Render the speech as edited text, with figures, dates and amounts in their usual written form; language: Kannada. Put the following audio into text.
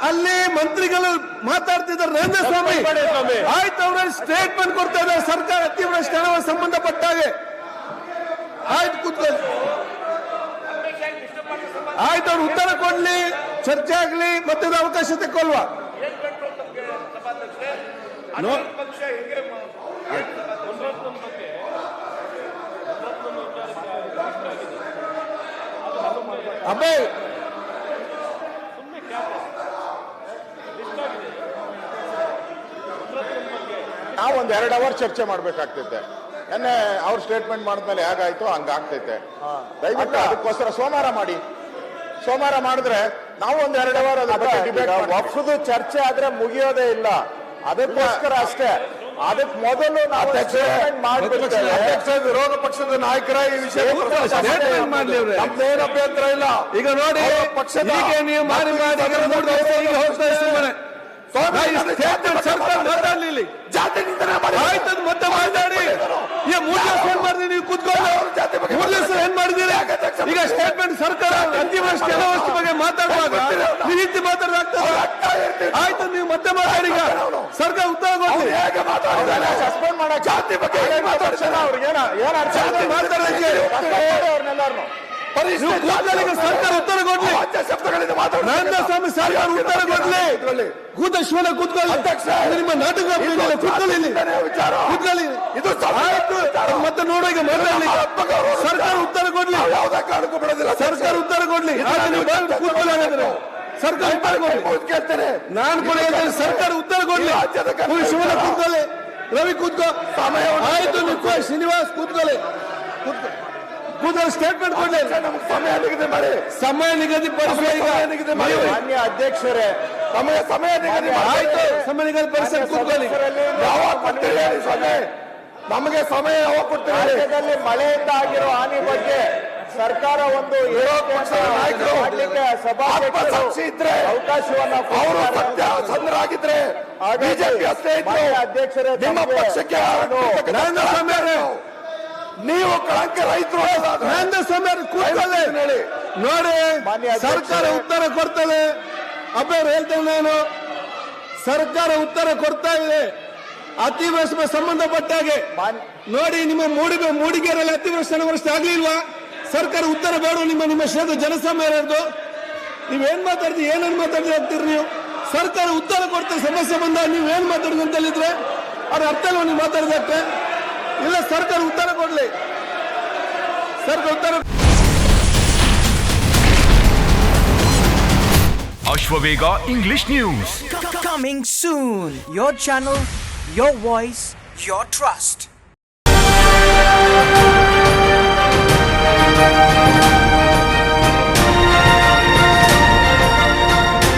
ಅಲ್ಲಿ ಮಂತ್ರಿಗಳು ಮಾತಾಡ್ತಿದ್ದಾರೆ ನರೇಂದ್ರ ಸ್ವಾಮಿ ಆಯ್ತು, ಅವ್ರ ಸ್ಟೇಟ್ಮೆಂಟ್ ಕೊಡ್ತಾ ಇದ್ದಾರೆ ಸರ್ಕಾರ ಅತಿವೃಷ್ಟಿ ಹಣಕ್ಕೆ ಸಂಬಂಧಪಟ್ಟಾಗೆ. ಆಯ್ತು, ಕೂತ್ಕೊಳ್ಳಿ. ಆಯ್ತು, ಅವ್ರು ಉತ್ತರ ಕೊಡ್ಲಿ, ಚರ್ಚೆ ಆಗ್ಲಿ, ಮತ್ತೆ ಅವಕಾಶ ತಗೊಳ್ವಾ? ಅಬ್ಬೇ ನಾವು ಒಂದ್ 2 ಅವರ್ ಚರ್ಚೆ ಮಾಡ್ಬೇಕಾಗ್ತೈತೆ. ನೆನ್ನೆ ಅವ್ರ ಸ್ಟೇಟ್ಮೆಂಟ್ ಮಾಡಿದ್ಮೇಲೆ ಹೇಗಾಯ್ತು ಹಂಗಾಗ್ತೈತೆ. ದಯವಿಟ್ಟು ಅದಕ್ಕೋಸ್ಕರ ಸೋಮವಾರ ಮಾಡಿದ್ರೆ ನಾವು ಒಂದ್ 2 ಅವರ್ ವಕ್ಫ್ದು ಚರ್ಚೆ ಆದ್ರೆ ಮುಗಿಯೋದೇ ಇಲ್ಲ. ಅದಕ್ಕೋಸ್ಕರ ಅಷ್ಟೇ. ಅದಕ್ಕೆ ಮೊದಲು ನಾವು ವಿರೋಧ ಪಕ್ಷದ ನಾಯಕರ ಈ ವಿಷಯ ನಮ್ದೇನು ಅಭ್ಯಂತರ ಇಲ್ಲ. ಈಗ ನೋಡಿ, ಪಕ್ಷದ ನೀವು ಮಾಡಿ ಸರ್ಕಾರ ಮಾತಾಡ್ಲಿಲ್ಲ, ಆಯ್ತು ಮತ್ತೆ ಮಾತಾಡಿ. ಈಗ 3 ದಿವಸ ಏನ್ ಮಾಡಿದ್ರಿ ನೀವು? ಕೂತ್ಕೊಂಡು 3 ದಿವಸ ಏನ್ ಮಾಡಿದ್ದೀರಿ? ಈಗ ಸ್ಟೇಟ್ಮೆಂಟ್ ಸರ್ಕಾರ ಅತಿವೃಷ್ಟಿ ಅನಾವೃಷ್ಟಿ ಬಗ್ಗೆ ಮಾತಾಡುವಾಗ ಈ ರೀತಿ ಮಾತಾಡಲಾಗ್ತದೆ. ಆಯ್ತು, ನೀವು ಮತ್ತೆ ಮಾತಾಡಿ. ಈಗ ಸರ್ಕಾರ ಉತ್ತರ ಕೊಡ್ಲಿ. ಸಸ್ಪೆಂಡ್ ಮಾಡಕ್ ಜಾತಿ ಬಗ್ಗೆ ಸರ್ಕಾರ ಉತ್ತರ ಕೊಡ್ಲಿ. ನರೇಂದ್ರ ಸ್ವಾಮಿ ಸರ್ಕಾರ ಉತ್ತರ ಕೊಡ್ಲಿ. ಕೂತಶ್ವರ ಕೂತ್ಕೊಳ್ಳಿ. ನಿಮ್ಮ ನಾಟಕ ಕೂತ್ಕೊಳ್ಳಿ. ಮತ್ತೆ ನೋಡೋ ಈಗ ಮಾತಾಡಲಿ. ಸರ್ಕಾರ ಉತ್ತರ ಕೊಡ್ಲಿ. ಸರ್ಕಾರ ಉತ್ತರ ಕೊಡ್ಲಿ. ಕೂತ್ಕೊಳ್ಳಿ. ಸರ್ಕಾರ ಉತ್ತರ ಕೊಡ್ಲಿ. ನಾನು ಕೂಡ ಹೇಳ್ತೇನೆ, ಸರ್ಕಾರ ಉತ್ತರ ಕೊಡ್ಲಿ. ಶಿವನ ಕೂತ್ಕೊಳ್ಳಿ. ರವಿ ಕೂತ್ಕೋ. ಆಯ್ತು, ನಿಂತ್ಕೋ. ಶ್ರೀನಿವಾಸ್ ಕೂತ್ಕೊಳ್ಳಿ. ಕೂತ್ಕೊಳ್ಳಿ. ಸ್ಟೇಟ್ಮೆಂಟ್ ಕೊಡ್ಲಿ. ಸಮಯ ನಿಗದಿಪಡಿಸಿ. ಮಾನ್ಯ ಅಧ್ಯಕ್ಷರೇ, ಸಮಯ ನಿಗದಿ ಆಯ್ತು, ಸಮಯ ನಿಗದಿಪಡಿಸಿ ಕೂತ್ಕೊಳ್ಳಿ. ನಮಗೆ ಸಮಯ ಯಾವಾಗ ಕೊಡ್ತೀವಿ? ರಾಜ್ಯದಲ್ಲಿ ಮಳೆಯಿಂದ ಆಗಿರೋ ಹಾನಿ ಬಗ್ಗೆ ಸರ್ಕಾರ ಒಂದು ಮಾಡಲಿಕ್ಕೆ ಸಭಾಧ್ಯಕ್ಷರು ಇದ್ರೆ ಅವಕಾಶವನ್ನ ಅವರು ಸತ್ಯಸಂಧರಾಗಿದ್ರೆ ಬಿಜೆಪಿ ಅಧ್ಯಕ್ಷರೇ, ನಿಮ್ಮ ಪಕ್ಷಕ್ಕೆ ನೀವು ಕಳಂಕ ರೈತರು ನರೇಂದ್ರ ಸ್ವಾಮಿ ಕೂತ್ಕೊಳ್ಳಿ. ನೋಡಿ, ಸರ್ಕಾರ ಉತ್ತರ ಕೊಡ್ತದೆ. ಅಬ್ಬರು ಹೇಳ್ತೇನೆ ನಾನು, ಸರ್ಕಾರ ಉತ್ತರ ಕೊಡ್ತಾ ಇದೆ ಅತಿವೃಷ್ಟಿ ಸಂಬಂಧಪಟ್ಟಾಗೆ. ನೋಡಿ, ನಿಮ್ಮ ಮೂಡಿಗೆರೆಯಲ್ಲಿ ಅತಿವೃಷ್ಟಿ ಅನಾವೃಷ್ಟಿ ಆಗ್ಲಿಲ್ವಾ? ಸರ್ಕಾರ ಉತ್ತರ ಬೇಡ. ನಿಮ್ಮ ಕ್ಷೇತ್ರ ಜನಸಾಮಾನ್ಯರದು ನೀವೇನ್ ಮಾತಾಡ್ತೀವಿ? ಏನೇನು ಮಾತಾಡ್ತೀವಿ ಆಗ್ತೀರಿ ನೀವು? ಸರ್ಕಾರ ಉತ್ತರ ಕೊಡ್ತಾರೆ. ಸಮಸ್ಯೆ ಬಂದಾಗ ನೀವು ಏನ್ ಮಾತಾಡಿದ್ರಿ ಅಂತ ಹೇಳಿದ್ರೆ ಅವ್ರ ಅರ್ಥ ಅಲ್ವಾ ನೀವು ಮಾತಾಡಿದಕ್ಕೆ? ಇಲ್ಲ, ಸರ್ಕಾರ ಉತ್ತರ ಕೊಡ್ಲಿ. ಸರ್ಕಾರ ಉತ್ತರ. Ashwavega English News. Coming soon. Your channel, your voice, your trust.